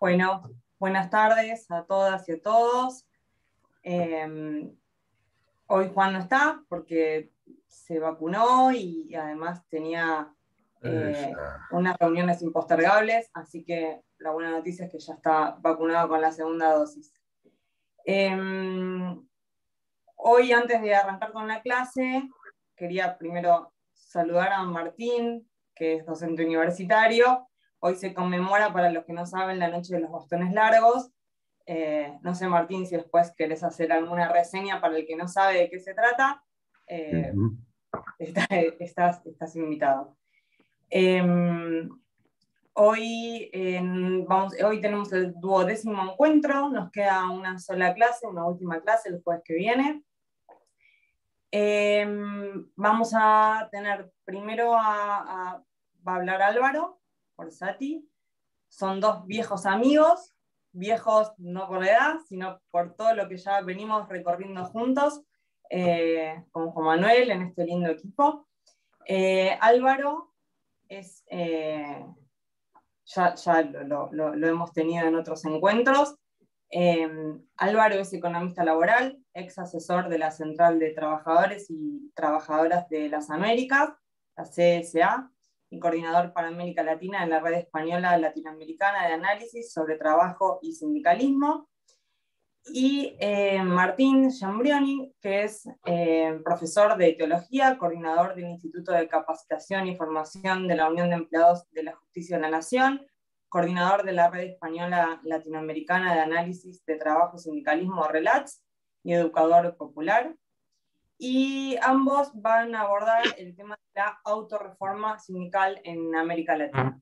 Bueno, buenas tardes a todas y a todos. Hoy Juan no está porque se vacunó y además tenía unas reuniones impostergables, así que la buena noticia es que ya está vacunado con la segunda dosis. Hoy, antes de arrancar con la clase, quería primero saludar a Martín, que es docente universitario. Hoy se conmemora, para los que no saben, la Noche de los Bastones Largos. No sé, Martín, si después querés hacer alguna reseña para el que no sabe de qué se trata. Estás invitado. Hoy tenemos el 12º encuentro, nos queda una sola clase, una última clase el jueves que viene. Vamos a tener primero va a hablar Álvaro Orsatti. Son dos viejos amigos, viejos no por la edad, sino por todo lo que ya venimos recorriendo juntos, con Juan Manuel en este lindo equipo. Álvaro es, ya lo hemos tenido en otros encuentros. Álvaro es economista laboral, ex asesor de la Central de Trabajadores y Trabajadoras de las Américas, la CSA, y coordinador para América Latina en la Red Española Latinoamericana de Análisis sobre Trabajo y Sindicalismo. Y Martín Giambrioni, que es profesor de Teología, coordinador del Instituto de Capacitación y Formación de la Unión de Empleados de la Justicia de la Nación, coordinador de la Red Española Latinoamericana de Análisis de Trabajo y Sindicalismo, RELATS, y educador popular. Y ambos van a abordar el tema de la autorreforma sindical en América Latina.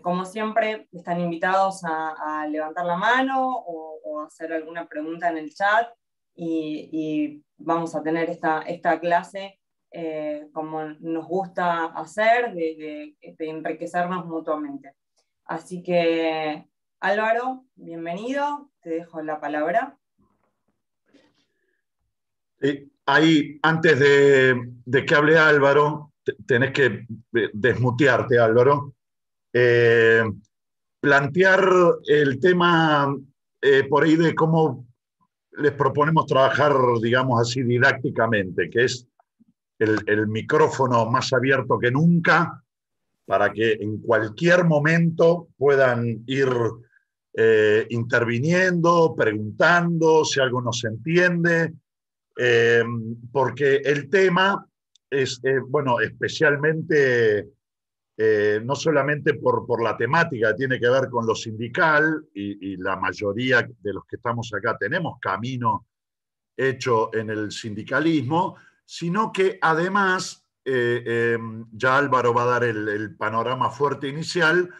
Como siempre, están invitados a levantar la mano o hacer alguna pregunta en el chat y vamos a tener esta clase como nos gusta hacer, de enriquecernos mutuamente. Así que, Álvaro, bienvenido, te dejo la palabra. Ahí, antes de que hable Álvaro, tenés que desmutearte, Álvaro. Plantear el tema por ahí de cómo les proponemos trabajar, digamos así, didácticamente, que es el micrófono más abierto que nunca, para que en cualquier momento puedan ir interviniendo, preguntando si algo no se entiende, porque el tema es, bueno, especialmente, no solamente por la temática, tiene que ver con lo sindical, y la mayoría de los que estamos acá tenemos camino hecho en el sindicalismo, sino que además, ya Álvaro va a dar el panorama fuerte inicial,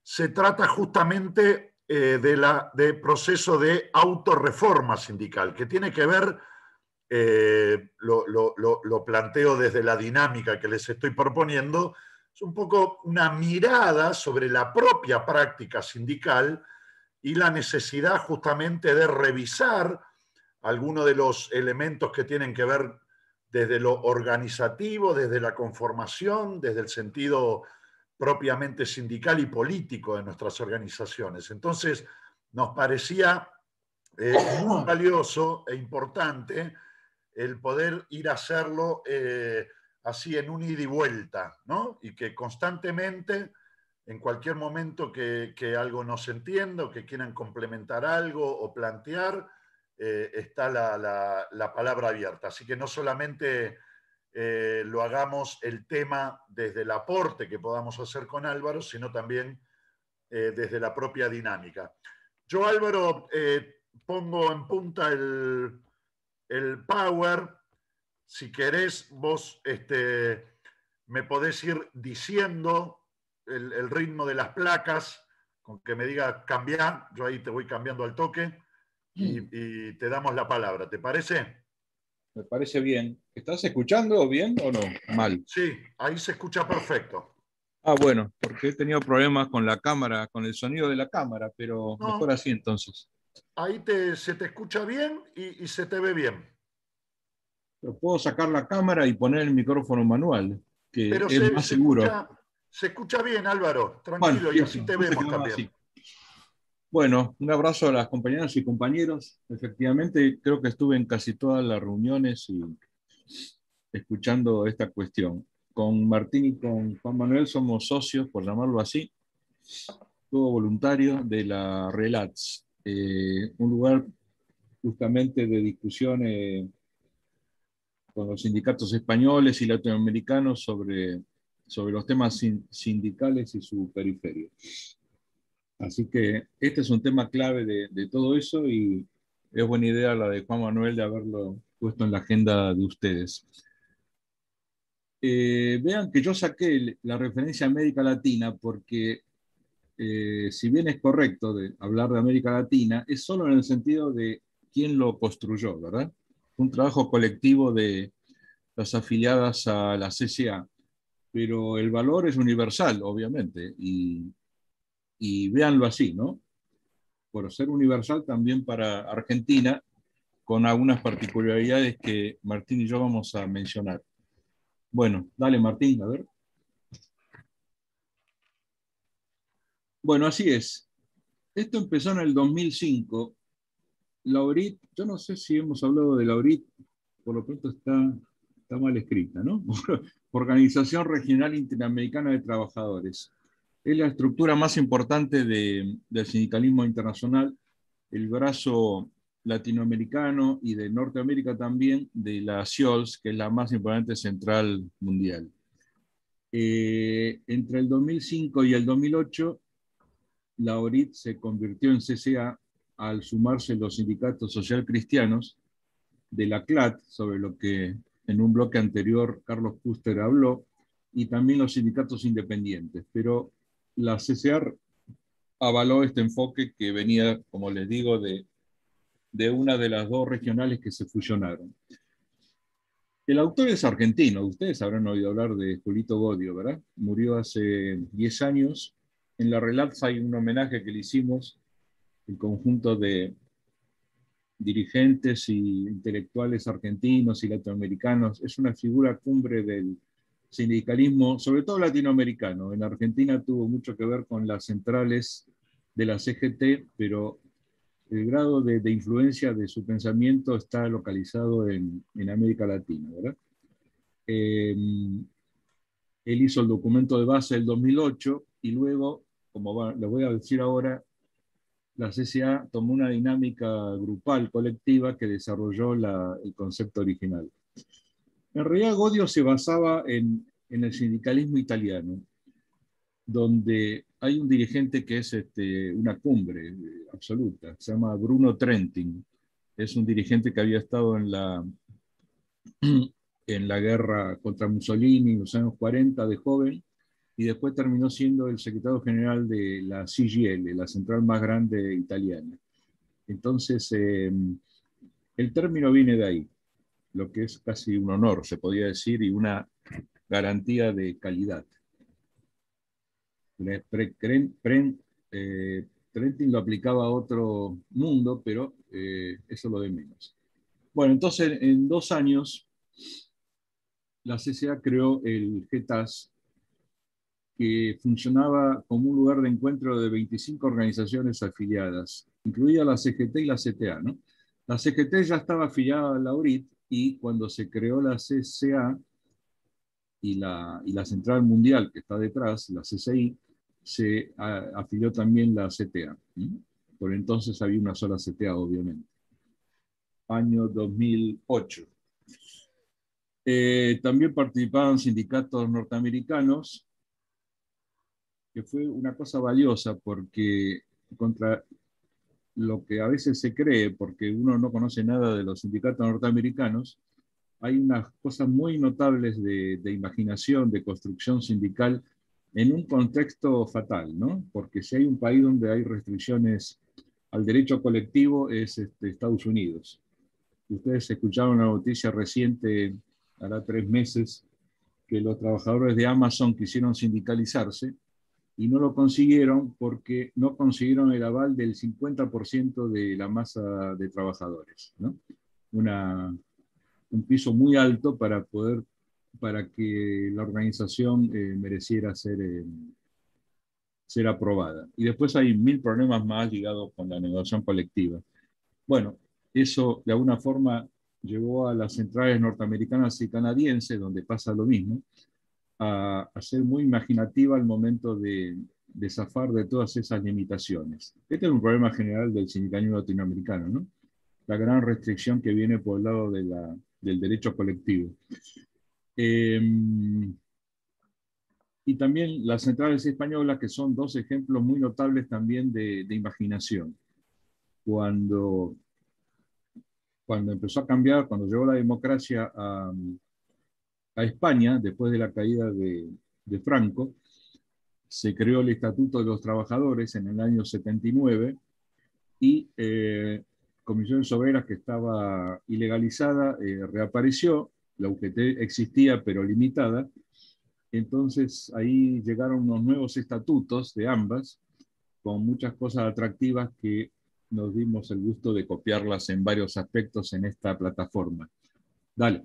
se trata justamente de proceso de autorreforma sindical, que tiene que ver, lo planteo desde la dinámica que les estoy proponiendo, es un poco una mirada sobre la propia práctica sindical y la necesidad justamente de revisar algunos de los elementos que tienen que ver desde lo organizativo, desde la conformación, desde el sentido propiamente sindical y político de nuestras organizaciones. Entonces, nos parecía muy valioso e importante el poder ir a hacerlo así en un ida y vuelta, ¿no? Y que constantemente, en cualquier momento que algo no se entienda o que quieran complementar algo o plantear, está la palabra abierta. Así que no solamente lo hagamos el tema desde el aporte que podamos hacer con Álvaro, sino también desde la propia dinámica. Yo, Álvaro, pongo en punta el power. Si querés, vos me podés ir diciendo el ritmo de las placas, con que me diga cambiar, yo ahí te voy cambiando al toque y te damos la palabra. ¿Te parece? Me parece bien. ¿Estás escuchando bien o no? Mal. Sí, ahí se escucha perfecto. Ah, bueno, porque he tenido problemas con la cámara, con el sonido de la cámara, pero No, mejor así entonces. Ahí se te escucha bien y se te ve bien. Pero puedo sacar la cámara y poner el micrófono manual, que Pero es más seguro. Se escucha bien, Álvaro. Bueno, Tranquilo, y así te entonces vemos quedamos también. así. Bueno, un abrazo a las compañeras y compañeros. Efectivamente, creo que estuve en casi todas las reuniones y escuchando esta cuestión. Con Martín y con Juan Manuel somos socios, por llamarlo así, todo voluntario de la RELATS, un lugar justamente de discusión con los sindicatos españoles y latinoamericanos sobre los temas sindicales y su periferia. Así que este es un tema clave de todo eso y es buena idea la de Juan Manuel de haberlo puesto en la agenda de ustedes. Vean que yo saqué la referencia a América Latina porque si bien es correcto de hablar de América Latina, es solo en el sentido de quién lo construyó, ¿verdad? Un trabajo colectivo de las afiliadas a la CCA, pero el valor es universal, obviamente, y véanlo así, ¿no? Por ser universal también para Argentina, con algunas particularidades que Martín y yo vamos a mencionar. Bueno, dale Martín, a ver. Bueno, así es. Esto empezó en el 2005. La ORIT, yo no sé si hemos hablado de la ORIT, por lo pronto está mal escrita, ¿no? Organización Regional Interamericana de Trabajadores. Es la estructura más importante del sindicalismo internacional, el brazo latinoamericano y de Norteamérica también de la CIOLS, que es la más importante central mundial. Entre el 2005 y el 2008, la ORIT se convirtió en CCA al sumarse los sindicatos social cristianos de la CLAT, sobre lo que en un bloque anterior Carlos Kuster habló, y también los sindicatos independientes. Pero la CCA avaló este enfoque que venía, como les digo, de una de las dos regionales que se fusionaron. El autor es argentino, ustedes habrán oído hablar de Julito Godio, ¿verdad? Murió hace 10 años. En la Relapse hay un homenaje que le hicimos, el conjunto de dirigentes y intelectuales argentinos y latinoamericanos. Es una figura cumbre del sindicalismo, sobre todo latinoamericano. En Argentina tuvo mucho que ver con las centrales de la CGT, pero el grado de influencia de su pensamiento está localizado en América Latina, ¿verdad? Él hizo el documento de base del 2008 y luego, como lo voy a decir ahora, la CCA tomó una dinámica grupal, colectiva, que desarrolló el concepto original. En realidad, Godio se basaba en el sindicalismo italiano, donde hay un dirigente que es una cumbre absoluta, se llama Bruno Trentin. Es un dirigente que había estado en la guerra contra Mussolini en los años 40 de joven, y después terminó siendo el secretario general de la CGL, la central más grande italiana. Entonces, el término viene de ahí, lo que es casi un honor, se podría decir, y una garantía de calidad. Trentin lo aplicaba a otro mundo, pero eso es lo de menos. Bueno, entonces en 2 años la CCA creó el GETAS, que funcionaba como un lugar de encuentro de 25 organizaciones afiliadas, incluida la CGT y la CTA, ¿no? La CGT ya estaba afiliada a la URIT y cuando se creó la CCA y la Central Mundial que está detrás, la CCI, se afilió también la CTA. Por entonces había una sola CTA, obviamente. Año 2008. También participaban sindicatos norteamericanos, que fue una cosa valiosa porque contra lo que a veces se cree, porque uno no conoce nada de los sindicatos norteamericanos, hay unas cosas muy notables de imaginación, de construcción sindical en un contexto fatal, ¿no? Porque si hay un país donde hay restricciones al derecho colectivo es Estados Unidos. Ustedes escucharon la noticia reciente, hará 3 meses, que los trabajadores de Amazon quisieron sindicalizarse y no lo consiguieron porque no consiguieron el aval del 50% de la masa de trabajadores, ¿no? Un piso muy alto para poder para que la organización mereciera ser aprobada. Y después hay 1000 problemas más ligados con la negociación colectiva. Bueno, eso de alguna forma llevó a las centrales norteamericanas y canadienses, donde pasa lo mismo, a ser muy imaginativa al momento de zafar de todas esas limitaciones. Este es un problema general del sindicalismo latinoamericano, ¿no? La gran restricción que viene por el lado del derecho colectivo. Y también las centrales españolas, que son dos ejemplos muy notables también de imaginación. Cuando empezó a cambiar, cuando llegó la democracia a España, después de la caída de Franco, se creó el Estatuto de los Trabajadores en el año 79 y Comisiones Obreras, que estaba ilegalizada, reapareció. La UGT existía, pero limitada. Entonces ahí llegaron unos nuevos estatutos de ambas, con muchas cosas atractivas que nos dimos el gusto de copiarlas en varios aspectos en esta plataforma. Dale.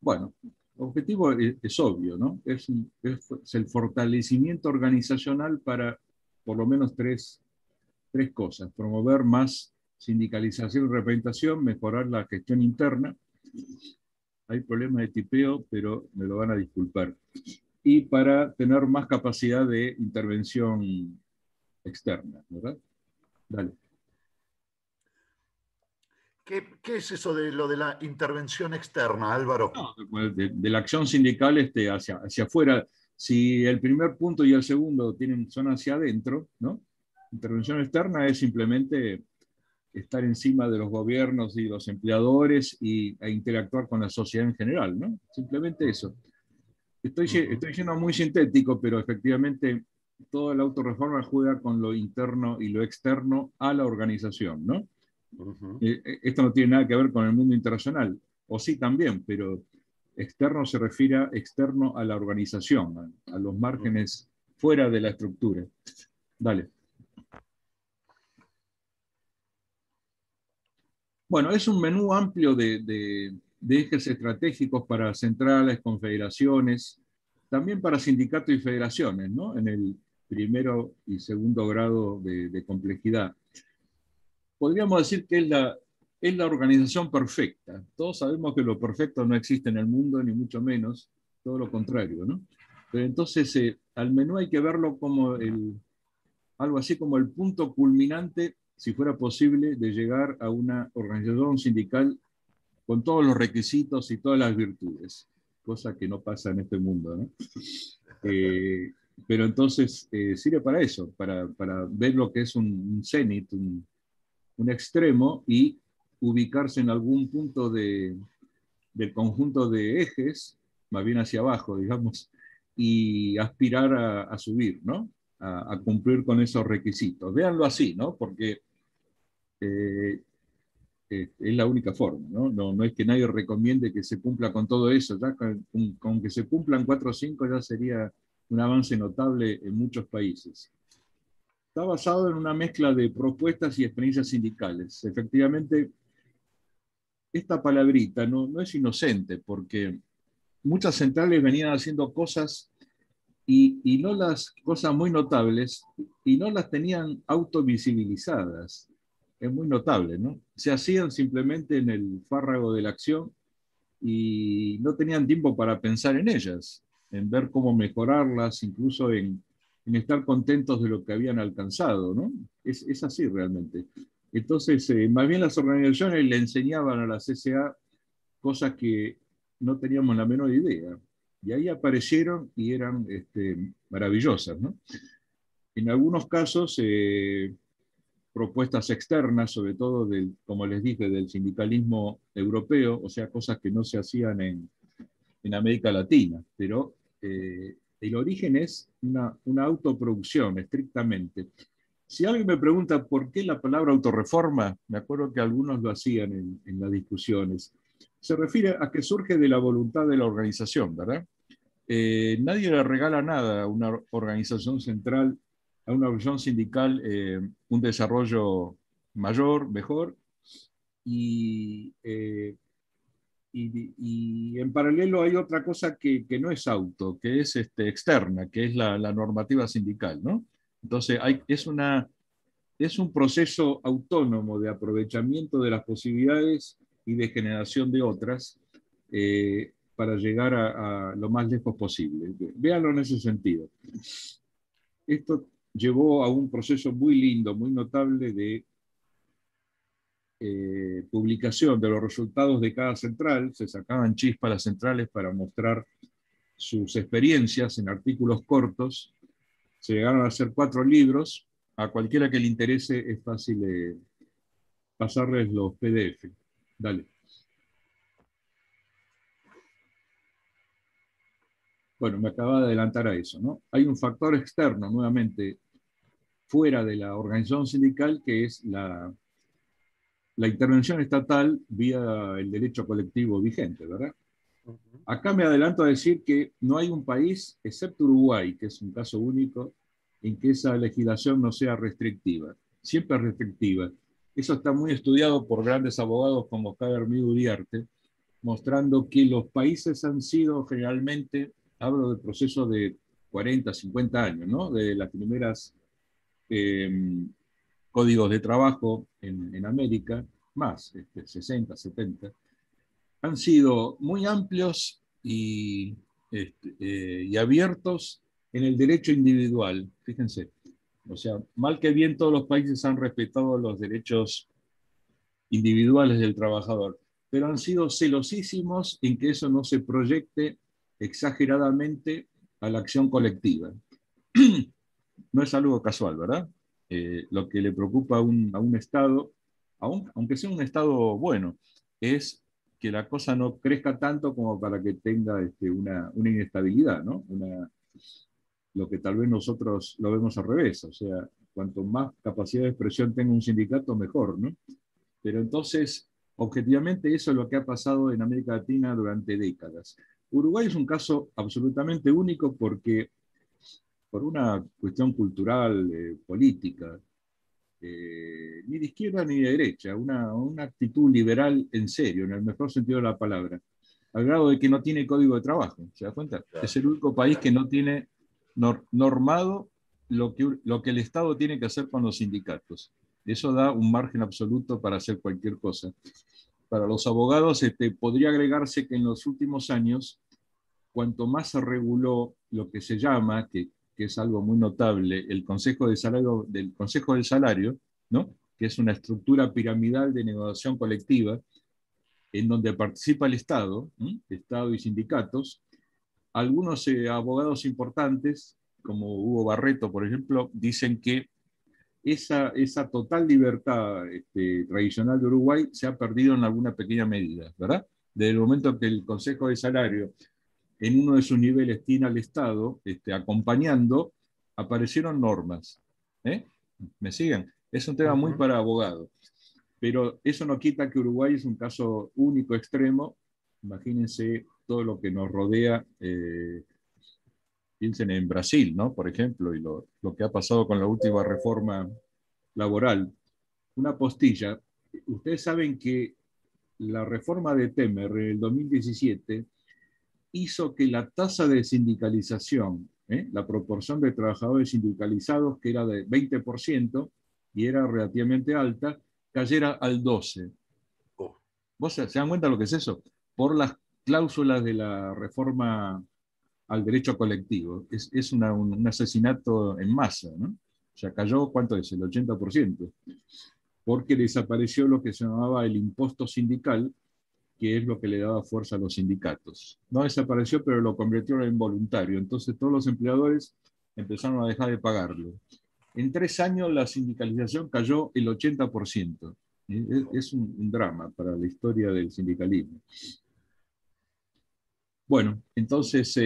Bueno, el objetivo es obvio, ¿no? Es el fortalecimiento organizacional para por lo menos tres cosas. Promover más sindicalización y representación, mejorar la gestión interna. Hay problemas de tipeo, pero me lo van a disculpar. Y para tener más capacidad de intervención externa, ¿verdad? Dale. ¿Qué es eso de lo de la intervención externa, Álvaro? No, de la acción sindical hacia afuera. Si el primer punto y el segundo son hacia adentro, ¿no? Intervención externa es simplemente estar encima de los gobiernos y los empleadores e interactuar con la sociedad en general, ¿no? Simplemente eso. Estoy siendo muy sintético, pero efectivamente toda la autorreforma juega con lo interno y lo externo a la organización, ¿no? Esto no tiene nada que ver con el mundo internacional, o sí también, pero externo se refiere a externo a la organización, a los márgenes fuera de la estructura. Dale. Bueno, es un menú amplio de ejes estratégicos para centrales, confederaciones, también para sindicatos y federaciones, ¿no? En el primero y segundo grado de complejidad. Podríamos decir que es la organización perfecta. Todos sabemos que lo perfecto no existe en el mundo, ni mucho menos, todo lo contrario, ¿no? Pero entonces al menú hay que verlo como algo así como el punto culminante, si fuera posible, de llegar a una organización sindical con todos los requisitos y todas las virtudes, cosa que no pasa en este mundo, ¿no? Pero entonces sirve para eso, para ver lo que es un cenit, un extremo, y ubicarse en algún punto del conjunto de ejes, más bien hacia abajo, digamos, y aspirar a subir, ¿no? A cumplir con esos requisitos. Véanlo así, ¿no? Porque es la única forma, ¿no? No es que nadie recomiende que se cumpla con todo eso, ya con que se cumplan 4 o 5 ya sería un avance notable en muchos países. Está basado en una mezcla de propuestas y experiencias sindicales. Efectivamente, esta palabrita no es inocente, porque muchas centrales venían haciendo cosas y no las cosas muy notables, y no las tenían autovisibilizadas. Es muy notable, ¿no? Se hacían simplemente en el fárrago de la acción y no tenían tiempo para pensar en ellas, en ver cómo mejorarlas, incluso en estar contentos de lo que habían alcanzado, ¿no? Es así realmente. Entonces, más bien las organizaciones le enseñaban a la CCA cosas que no teníamos la menor idea. Y ahí aparecieron y eran maravillosas, ¿no? En algunos casos, propuestas externas, sobre todo, como les dije, del sindicalismo europeo, o sea, cosas que no se hacían en América Latina, pero el origen es una autoproducción, estrictamente. Si alguien me pregunta por qué la palabra autorreforma, me acuerdo que algunos lo hacían en las discusiones, se refiere a que surge de la voluntad de la organización, ¿verdad? Nadie le regala nada a una organización central, a una organización sindical, un desarrollo mayor, mejor, y y en paralelo hay otra cosa que no es auto, que es externa, que es la normativa sindical, ¿no? Entonces es un proceso autónomo de aprovechamiento de las posibilidades y de generación de otras para llegar a lo más lejos posible. Véanlo en ese sentido. Esto llevó a un proceso muy lindo, muy notable de publicación de los resultados de cada central. Se sacaban chispas las centrales para mostrar sus experiencias en artículos cortos. Se llegaron a hacer 4 libros. A cualquiera que le interese es fácil pasarles los PDF. Dale. Bueno, me acaba de adelantar a eso, ¿no? Hay un factor externo, nuevamente, fuera de la organización sindical, que es la intervención estatal vía el derecho colectivo vigente, ¿verdad? Acá me adelanto a decir que no hay un país, excepto Uruguay, que es un caso único, en que esa legislación no sea restrictiva. Siempre es restrictiva. Eso está muy estudiado por grandes abogados como Cabermid Uriarte, mostrando que los países han sido generalmente, hablo de procesos de 40, 50 años, ¿no? De las primeras códigos de trabajo en América, más, 60, 70, han sido muy amplios y abiertos en el derecho individual, fíjense. O sea, mal que bien todos los países han respetado los derechos individuales del trabajador, pero han sido celosísimos en que eso no se proyecte exageradamente a la acción colectiva. No es algo casual, ¿verdad? Lo que le preocupa a un Estado, aunque sea un Estado bueno, es que la cosa no crezca tanto como para que tenga una inestabilidad, ¿no? Lo que tal vez nosotros lo vemos al revés, o sea, cuanto más capacidad de expresión tenga un sindicato, mejor, ¿no? Pero entonces, objetivamente, eso es lo que ha pasado en América Latina durante décadas. Uruguay es un caso absolutamente único porque, por una cuestión cultural, política, ni de izquierda ni de derecha, una actitud liberal en serio, en el mejor sentido de la palabra, al grado de que no tiene código de trabajo, ¿se da cuenta? Claro. Es el único país que no tiene normado lo que el Estado tiene que hacer con los sindicatos. Eso da un margen absoluto para hacer cualquier cosa. Para los abogados podría agregarse que en los últimos años, cuanto más se reguló lo que se llama, que es algo muy notable, el Consejo del Salario, ¿no? Que es una estructura piramidal de negociación colectiva, en donde participa el Estado, Estado y sindicatos. Algunos abogados importantes, como Hugo Barreto, por ejemplo, dicen que esa total libertad tradicional de Uruguay se ha perdido en alguna pequeña medida, ¿verdad? Desde el momento que el Consejo de Salario, en uno de sus niveles, tiene al Estado acompañando, aparecieron normas. ¿Me siguen? Es un tema muy para abogados. Pero eso no quita que Uruguay es un caso único, extremo. Imagínense todo lo que nos rodea. Piensen en Brasil, ¿no? Por ejemplo, y lo que ha pasado con la última reforma laboral. Una postilla. Ustedes saben que la reforma de Temer en el 2017 hizo que la tasa de sindicalización, la proporción de trabajadores sindicalizados, que era de 20% y era relativamente alta, cayera al 12%. ¿Vos se dan cuenta de lo que es eso? Por las cláusulas de la reforma al derecho colectivo. Es un asesinato en masa, ¿no? O sea, cayó, ¿cuánto es? El 80%. Porque desapareció lo que se llamaba el impuesto sindical, que es lo que le daba fuerza a los sindicatos. No desapareció, pero lo convirtieron en voluntario. Entonces todos los empleadores empezaron a dejar de pagarlo. En 3 años la sindicalización cayó el 80%. Es un drama para la historia del sindicalismo. Bueno, entonces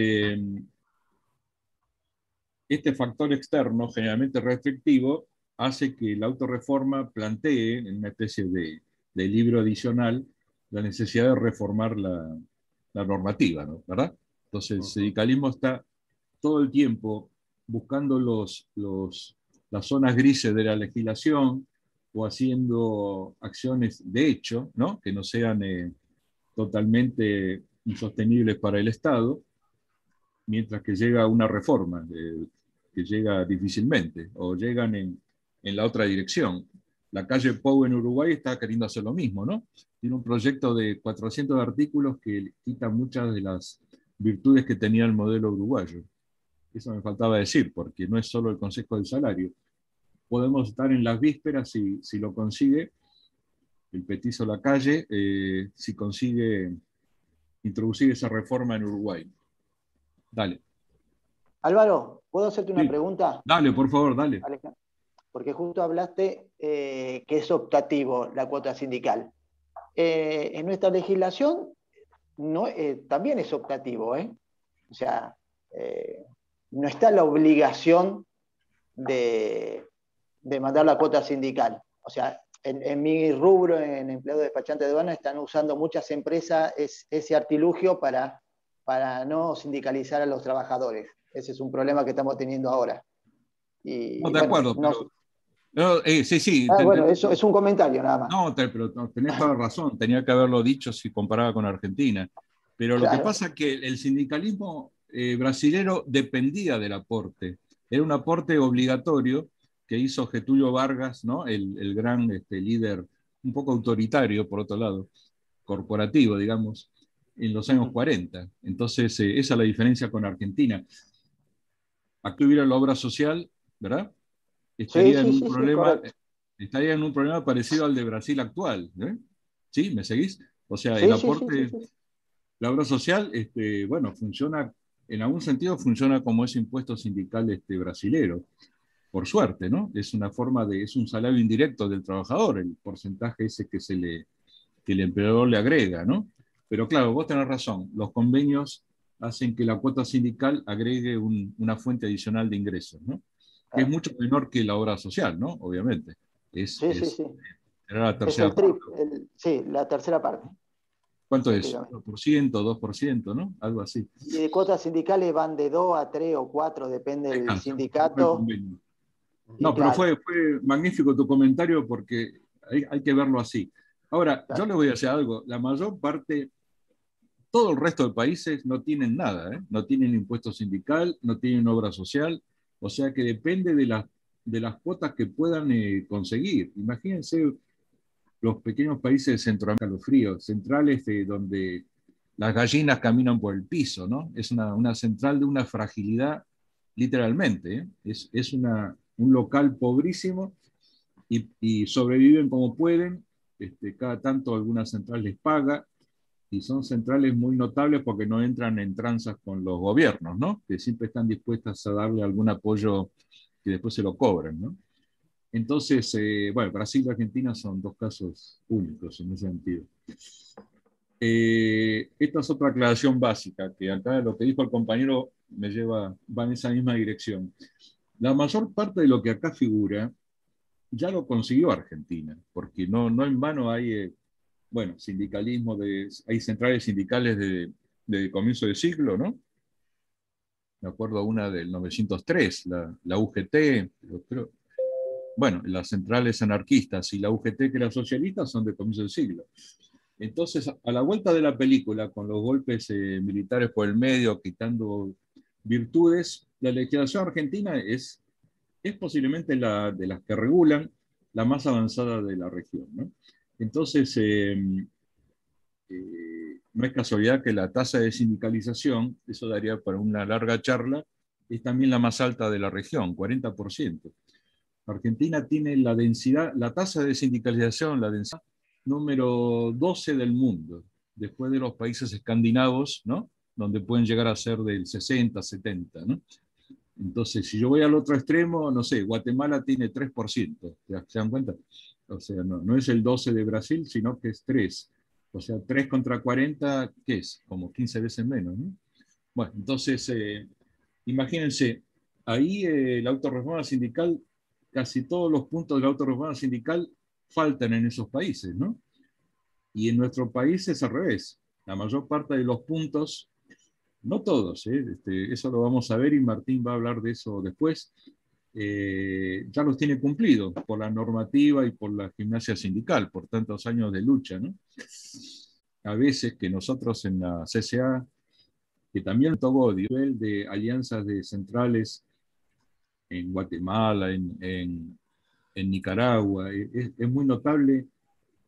este factor externo, generalmente restrictivo, hace que la autorreforma plantee, en una especie de libro adicional, la necesidad de reformar la normativa, ¿no? ¿Verdad? Entonces el sindicalismo está todo el tiempo buscando las zonas grises de la legislación o haciendo acciones de hecho, ¿no? Que no sean totalmente insostenibles para el Estado, mientras que llega una reforma que llega difícilmente, o llegan en la otra dirección. La calle Pou en Uruguay está queriendo hacer lo mismo, ¿no? Tiene un proyecto de 400 artículos que quita muchas de las virtudes que tenía el modelo uruguayo. Eso me faltaba decir, porque no es solo el Consejo del Salario. Podemos estar en las vísperas si lo consigue el petizo Lacalle, si consigue introducir esa reforma en Uruguay. Dale. Álvaro, ¿puedo hacerte una Sí. pregunta? Dale, por favor, dale. Alejandro, porque justo hablaste que es optativo la cuota sindical. En nuestra legislación no, también es optativo, ¿eh? O sea, no está la obligación de mandar la cuota sindical. O sea, en mi rubro, en empleado despachante de aduana, están usando muchas empresas ese artilugio para no sindicalizar a los trabajadores. Ese es un problema que estamos teniendo ahora. Y, No, de bueno, acuerdo, pero... No, sí, sí. bueno, eso es un comentario nada más. No, pero tenés toda la razón, tenía que haberlo dicho si comparaba con Argentina. Pero lo que pasa es que el sindicalismo brasilero dependía del aporte. Era un aporte obligatorio que hizo Getúlio Vargas, ¿no? El gran líder, un poco autoritario, por otro lado, corporativo, digamos, en los años 40. Entonces, esa es la diferencia con Argentina. Aquí hubiera la obra social, ¿verdad? Estaría en un problema parecido al de Brasil actual. ¿Sí? ¿Me seguís? O sea, el aporte, la obra social, bueno, funciona, en algún sentido funciona como ese impuesto sindical brasilero, por suerte, ¿no? Es una forma es un salario indirecto del trabajador, el porcentaje ese que el empleador le agrega, ¿no? Pero claro, vos tenés razón, los convenios hacen que la cuota sindical agregue una fuente adicional de ingresos, ¿no? Que es mucho menor que la obra social, ¿no? Obviamente. Era la tercera parte. Sí, la tercera parte. ¿Cuánto es? ¿1%, 2%, ¿no? Algo así. Y de cuotas sindicales van de 2 a 3 o 4, depende del sindicato. No, pero fue magnífico tu comentario porque hay que verlo así. Ahora, yo le voy a decir algo. La mayor parte, todo el resto de países no tienen nada, ¿eh? No tienen impuesto sindical, no tienen obra social, o sea que depende de las cuotas que puedan conseguir. Imagínense los pequeños países de Centroamérica, los fríos, centrales donde las gallinas caminan por el piso, ¿no? Es una central de una fragilidad, literalmente, ¿eh? Es un local pobrísimo y sobreviven como pueden. Cada tanto alguna central les paga, y son centrales muy notables porque no entran en tranzas con los gobiernos, ¿no? Que siempre están dispuestas a darle algún apoyo que después se lo cobran, ¿no? Entonces, bueno, Brasil y Argentina son dos casos únicos en ese sentido. Esta es otra aclaración básica, que acá lo que dijo el compañero va en esa misma dirección. La mayor parte de lo que acá figura ya lo consiguió Argentina, porque no en vano hay, bueno, sindicalismo, hay centrales sindicales de comienzo de siglo, ¿no? Me acuerdo una del 903, la UGT, creo. Bueno, las centrales anarquistas y la UGT, que era socialista, son de comienzo del siglo. Entonces, a la vuelta de la película, con los golpes militares por el medio, quitando virtudes, la legislación argentina es posiblemente de las que regulan la más avanzada de la región, ¿no? Entonces, no es casualidad que la tasa de sindicalización, eso daría para una larga charla, es también la más alta de la región, 40%. Argentina tiene la tasa de sindicalización, la densidad número 12 del mundo, después de los países escandinavos, ¿no? Donde pueden llegar a ser del 60, 70, ¿no? Entonces, si yo voy al otro extremo, no sé, Guatemala tiene 3%, ¿se dan cuenta? O sea, no es el 12 de Brasil, sino que es 3. O sea, 3 contra 40, ¿qué es? Como 15 veces menos, ¿no? Bueno, entonces, imagínense, ahí la autorreforma sindical, casi todos los puntos de la autorreforma sindical faltan en esos países, ¿no? Y en nuestro país es al revés. La mayor parte de los puntos, no todos, eso lo vamos a ver y Martín va a hablar de eso después, ya los tiene cumplidos por la normativa y por la gimnasia sindical, por tantos años de lucha, ¿no? a veces que nosotros en la CCA, que también tocó nivel de alianzas de centrales en Guatemala, en Nicaragua, es muy notable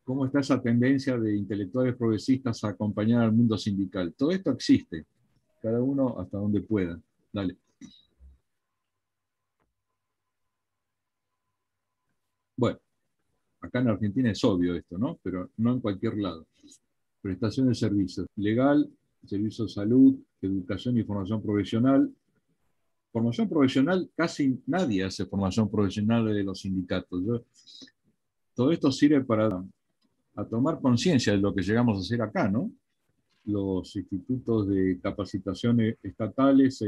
cómo está esa tendencia de intelectuales progresistas a acompañar al mundo sindical. Todo esto existe, cada uno hasta donde pueda. Dale. Bueno, acá en Argentina es obvio esto, ¿no? Pero no en cualquier lado. Prestación de servicios. Legal, servicio de salud, educación y formación profesional. Formación profesional, casi nadie hace formación profesional de los sindicatos. Todo esto sirve para a tomar conciencia de lo que llegamos a hacer acá, ¿no? Los institutos de capacitación estatales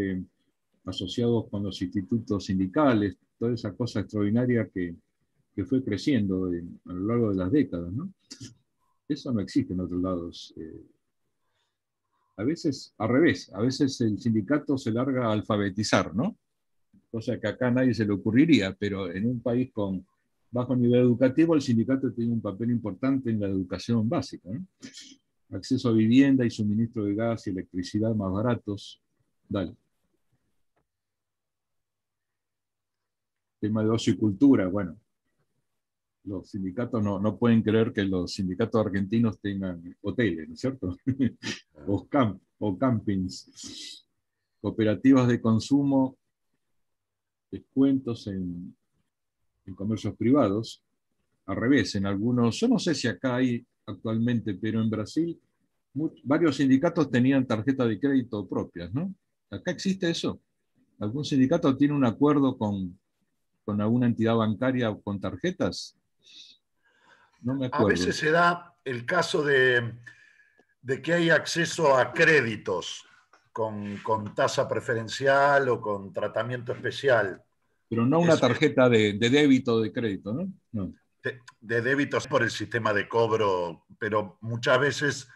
asociados con los institutos sindicales, toda esa cosa extraordinaria que fue creciendo a lo largo de las décadas, ¿no? Eso no existe en otros lados. A veces, al revés, a veces el sindicato se larga a alfabetizar, ¿no? Cosa que acá a nadie se le ocurriría, pero en un país con bajo nivel educativo, el sindicato tiene un papel importante en la educación básica, ¿no? Acceso a vivienda y suministro de gas y electricidad más baratos. Dale. Tema de ocio y cultura, bueno, los sindicatos no pueden creer que los sindicatos argentinos tengan hoteles, ¿no es cierto? o campings, cooperativas de consumo, descuentos en comercios privados. Al revés, en algunos, yo no sé si acá hay actualmente, pero en Brasil varios sindicatos tenían tarjetas de crédito propias, ¿no? ¿Acá existe eso? ¿Algún sindicato tiene un acuerdo con alguna entidad bancaria o con tarjetas? No me A acuerdo. veces se da el caso de que hay acceso a créditos con tasa preferencial o con tratamiento especial. Pero no una tarjeta de débito o de crédito, ¿no? No. De débitos por el sistema de cobro, pero muchas veces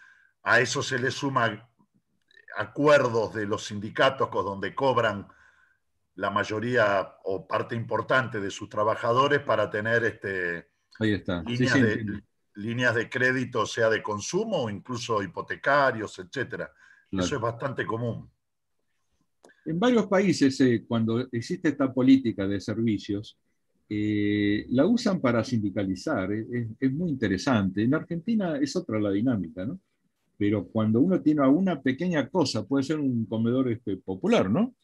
a eso se le suma acuerdos de los sindicatos donde cobran la mayoría o parte importante de sus trabajadores para tener Ahí está. líneas, Sí, líneas de crédito, sea de consumo o incluso hipotecarios, etcétera. claro. Eso es bastante común. En varios países, cuando existe esta política de servicios, la usan para sindicalizar. Es muy interesante. En Argentina es otra la dinámica, ¿no? Pero cuando uno tiene una pequeña cosa, puede ser un comedor popular, ¿no?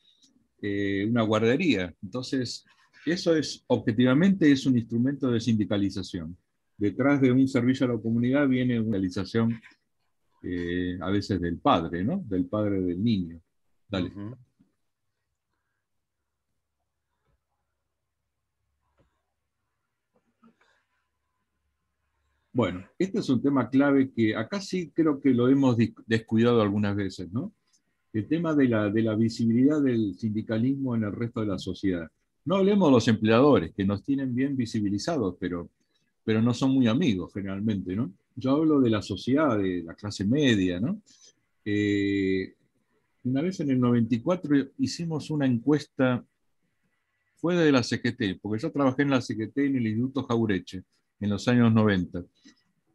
Una guardería. Entonces, eso objetivamente es un instrumento de sindicalización. Detrás de un servicio a la comunidad viene una sindicalización a veces del padre, ¿no? Del padre del niño. Dale. Uh-huh. Bueno, este es un tema clave que acá sí creo que lo hemos descuidado algunas veces, ¿no? El tema de la visibilidad del sindicalismo en el resto de la sociedad. No hablemos de los empleadores, que nos tienen bien visibilizados, pero no son muy amigos generalmente, ¿no? Yo hablo de la sociedad, de la clase media, ¿no? Una vez en el 94 hicimos una encuesta, fue de la CGT, porque yo trabajé en la CGT en el Instituto Jaureche en los años 90,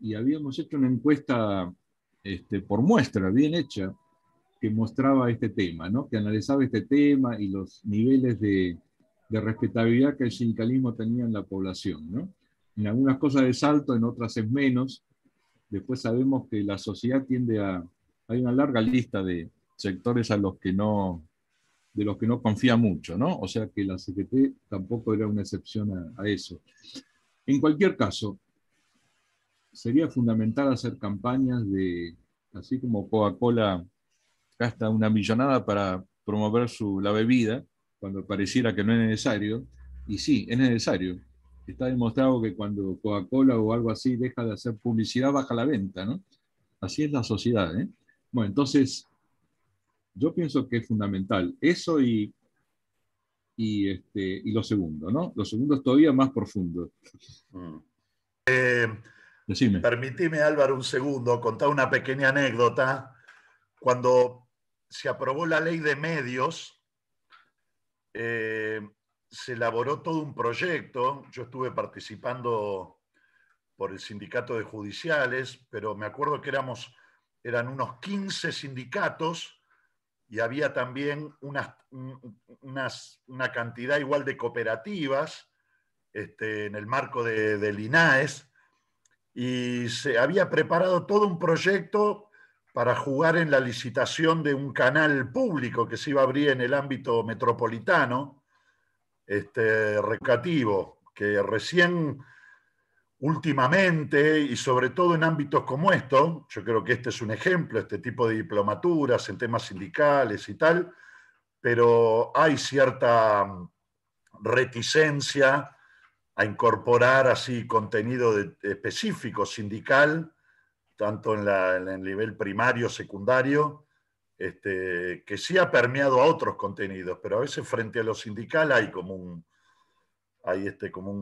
y habíamos hecho una encuesta por muestra, bien hecha, que mostraba este tema, ¿no? Que analizaba este tema y los niveles de respetabilidad que el sindicalismo tenía en la población, ¿no? En algunas cosas es alto, en otras es menos. Después sabemos que la sociedad hay una larga lista de sectores de los que no confía mucho, ¿no? O sea que la CGT tampoco era una excepción a eso. En cualquier caso, sería fundamental hacer campañas así como Coca-Cola gasta una millonada para promover la bebida, cuando pareciera que no es necesario, y sí, es necesario. Está demostrado que cuando Coca-Cola o algo así deja de hacer publicidad, baja la venta, ¿no? Así es la sociedad, ¿eh? Bueno, entonces, yo pienso que es fundamental eso y lo segundo, ¿no? Lo segundo es todavía más profundo. Decime. Permitime, Álvaro, un segundo, contar una pequeña anécdota. Cuando se aprobó la ley de medios, se elaboró todo un proyecto. Yo estuve participando por el sindicato de judiciales, pero me acuerdo que éramos eran unos 15 sindicatos y había también una cantidad igual de cooperativas en el marco del INAES, y se había preparado todo un proyecto para jugar en la licitación de un canal público que se iba a abrir en el ámbito metropolitano, recreativo, que recién últimamente, y sobre todo en ámbitos como esto, yo creo que este es un ejemplo, este tipo de diplomaturas en temas sindicales y tal, pero hay cierta reticencia a incorporar así contenido específico sindical, tanto en el nivel primario, secundario, que sí ha permeado a otros contenidos, pero a veces frente a lo sindical hay como un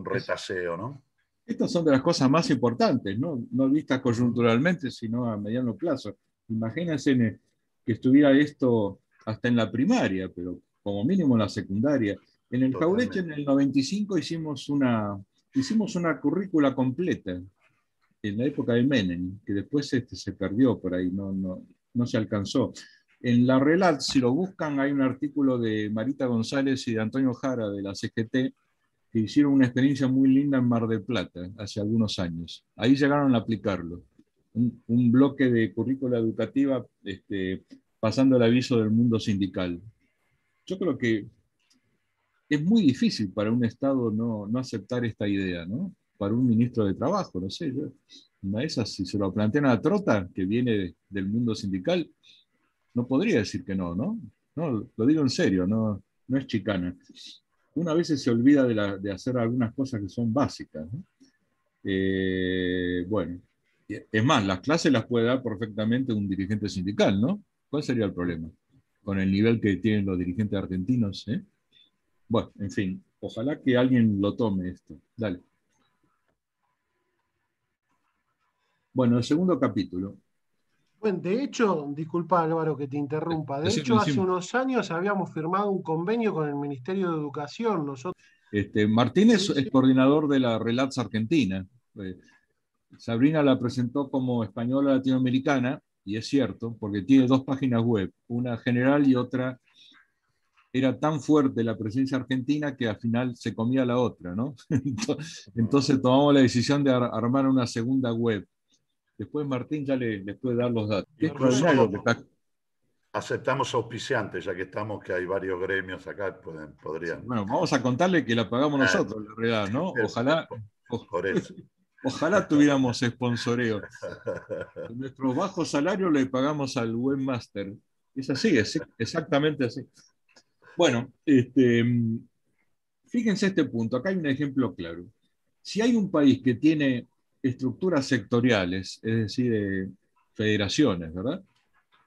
retaseo, ¿no? Estas son de las cosas más importantes, ¿no? No vistas coyunturalmente, sino a mediano plazo. Imagínense que estuviera esto hasta en la primaria, pero como mínimo en la secundaria. En el Jaureche, en el 95, hicimos una currícula completa, en la época de Menem, que después se perdió por ahí, no se alcanzó. En la Relat, si lo buscan, hay un artículo de Marita González y de Antonio Jara, de la CGT, que hicieron una experiencia muy linda en Mar del Plata, hace algunos años. Ahí llegaron a aplicarlo. Un bloque de currícula educativa pasando el aviso del mundo sindical. Yo creo que es muy difícil para un Estado no aceptar esta idea, ¿no? Para un ministro de Trabajo, no sé. Una de esas, si se lo plantean a Trota, que viene del mundo sindical, no podría decir que no, ¿no? No, lo digo en serio, no es chicana. Una vez se olvida de hacer algunas cosas que son básicas, ¿no? Bueno, es más, las clases las puede dar perfectamente un dirigente sindical, ¿no? ¿Cuál sería el problema? Con el nivel que tienen los dirigentes argentinos, ¿eh? Bueno, en fin, ojalá que alguien lo tome esto. Dale. Bueno, el segundo capítulo. Bueno, de hecho, disculpa Álvaro que te interrumpa, de hecho hace unos años habíamos firmado un convenio con el Ministerio de Educación. Nosotros... Martínez es coordinador de la Relats Argentina. Sabrina la presentó como española latinoamericana, y es cierto, porque tiene dos páginas web, una general y otra. Era tan fuerte la presencia argentina que al final se comía la otra, ¿no? Entonces tomamos la decisión de armar una segunda web. Después Martín ya les puede dar los datos. Qué extraordinario que está. Aceptamos auspiciantes, ya que estamos, que hay varios gremios acá, podrían. Bueno, vamos a contarle que la pagamos nosotros, la realidad, ¿no? Ojalá tuviéramos sponsoreo. Nuestros bajos salarios le pagamos al webmaster. Es así, es exactamente así. Bueno, fíjense este punto. Acá hay un ejemplo claro. Si hay un país que tiene estructuras sectoriales, es decir, federaciones, ¿verdad?,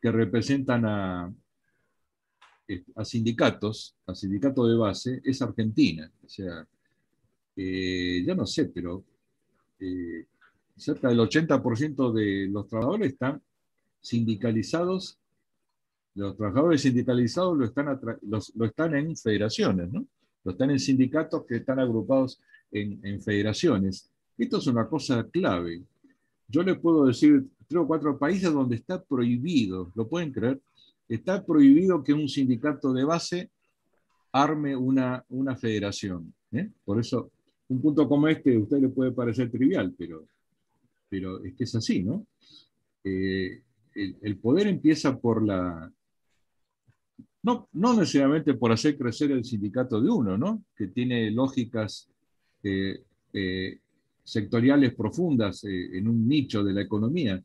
que representan a sindicatos de base, es Argentina. O sea, ya no sé, pero cerca del 80% de los trabajadores están sindicalizados. Los trabajadores sindicalizados lo están en federaciones, ¿no? Lo están en sindicatos que están agrupados en federaciones. Esto es una cosa clave. Yo le puedo decir 3 o 4 países donde está prohibido, ¿lo pueden creer? Está prohibido que un sindicato de base arme una federación, ¿eh? Por eso, un punto como este a usted le puede parecer trivial, pero es que es así, ¿no? El poder empieza por no necesariamente por hacer crecer el sindicato de uno, ¿no?, que tiene lógicas sectoriales profundas en un nicho de la economía,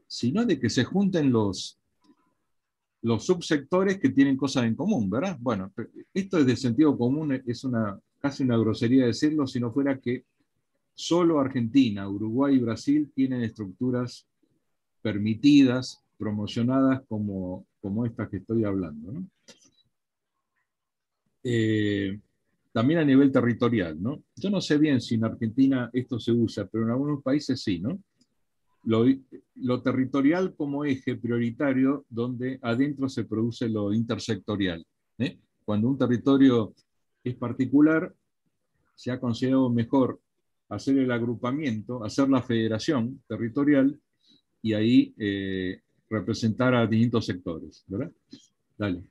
sino de que se junten los subsectores que tienen cosas en común, ¿verdad? Bueno, esto es de sentido común, es casi una grosería decirlo, si no fuera que solo Argentina, Uruguay y Brasil tienen estructuras permitidas, promocionadas como estas que estoy hablando, ¿no? También a nivel territorial, ¿no? Yo no sé bien si en Argentina esto se usa, pero en algunos países sí, ¿no? Lo territorial como eje prioritario, donde adentro se produce lo intersectorial, ¿eh? Cuando un territorio es particular, se ha considerado mejor hacer el agrupamiento, hacer la federación territorial, y ahí representar a distintos sectores, ¿verdad? Dale.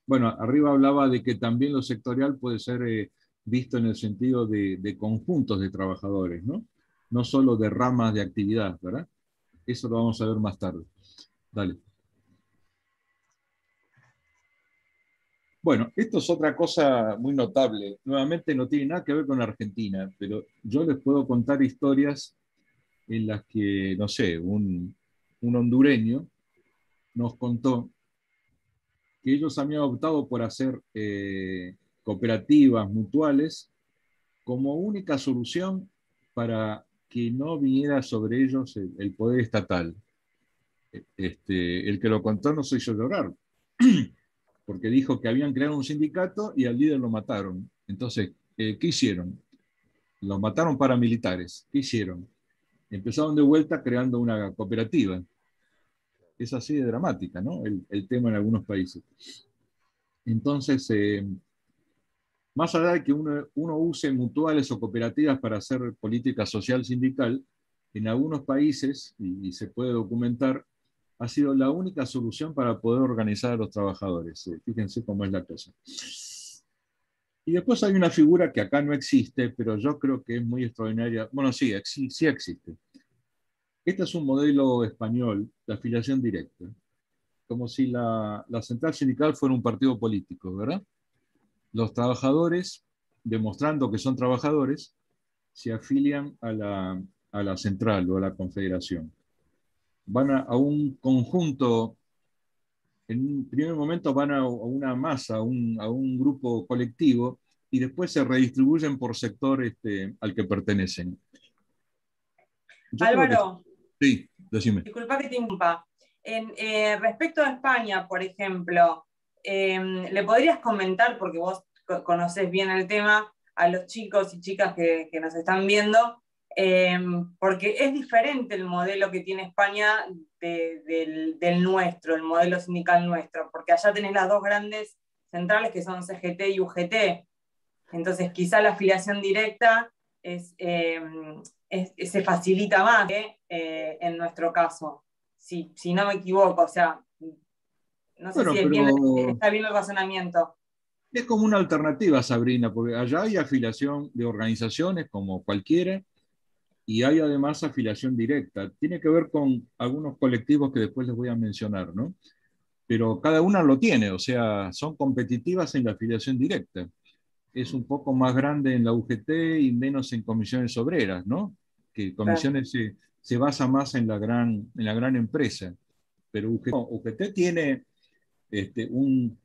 Bueno, arriba hablaba de que también lo sectorial puede ser visto en el sentido de conjuntos de trabajadores, ¿no? No solo de ramas de actividad, ¿verdad? Eso lo vamos a ver más tarde. Dale. Bueno, esto es otra cosa muy notable. Nuevamente no tiene nada que ver con Argentina, pero yo les puedo contar historias en las que, no sé, un hondureño nos contó que ellos habían optado por hacer cooperativas mutuales como única solución para que no viniera sobre ellos el poder estatal. El que lo contó nos hizo llorar, porque dijo que habían creado un sindicato y al líder lo mataron. Entonces, ¿qué hicieron? Los mataron paramilitares. ¿Qué hicieron? Empezaron de vuelta creando una cooperativa. Es así de dramática, ¿no? El tema en algunos países. Entonces, más allá de que uno use mutuales o cooperativas para hacer política social sindical, en algunos países, y se puede documentar, ha sido la única solución para poder organizar a los trabajadores. Fíjense cómo es la cosa. Y después hay una figura que acá no existe, pero yo creo que es muy extraordinaria. Bueno, sí existe. Este es un modelo español de afiliación directa, como si la central sindical fuera un partido político, ¿verdad? Los trabajadores, demostrando que son trabajadores, se afilian a la central o a la confederación. Van a un conjunto, en un primer momento van a una masa, a un grupo colectivo, y después se redistribuyen por sector al que pertenecen. Álvaro, sí, decime. Disculpa que te interrumpa. Respecto a España, por ejemplo, ¿le podrías comentar, porque vos conocés bien el tema, a los chicos y chicas que nos están viendo, porque es diferente el modelo que tiene España del nuestro, el modelo sindical nuestro, porque allá tenés las dos grandes centrales que son CGT y UGT, entonces quizá la afiliación directa se facilita más en nuestro caso, si no me equivoco, o sea, no sé si está bien el razonamiento. Es como una alternativa, Sabrina, porque allá hay afiliación de organizaciones como cualquiera y hay además afiliación directa. Tiene que ver con algunos colectivos que después les voy a mencionar, ¿no? Pero cada una lo tiene, o sea, son competitivas en la afiliación directa. Es un poco más grande en la UGT y menos en comisiones obreras, ¿no? Que comisiones se basa más en la gran empresa. Pero UGT tiene un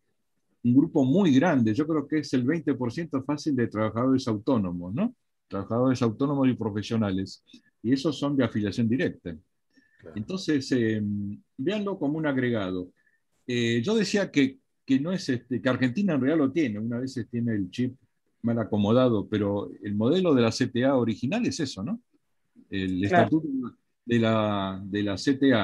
grupo muy grande, yo creo que es el 20% fácil de trabajadores autónomos, ¿no? Trabajadores autónomos y profesionales. Y esos son de afiliación directa. Claro. Entonces, véanlo como un agregado. Yo decía que no es que Argentina en realidad lo tiene, una vez tiene el chip mal acomodado, pero el modelo de la CTA original es eso, ¿no? El claro. Estatuto de la CTA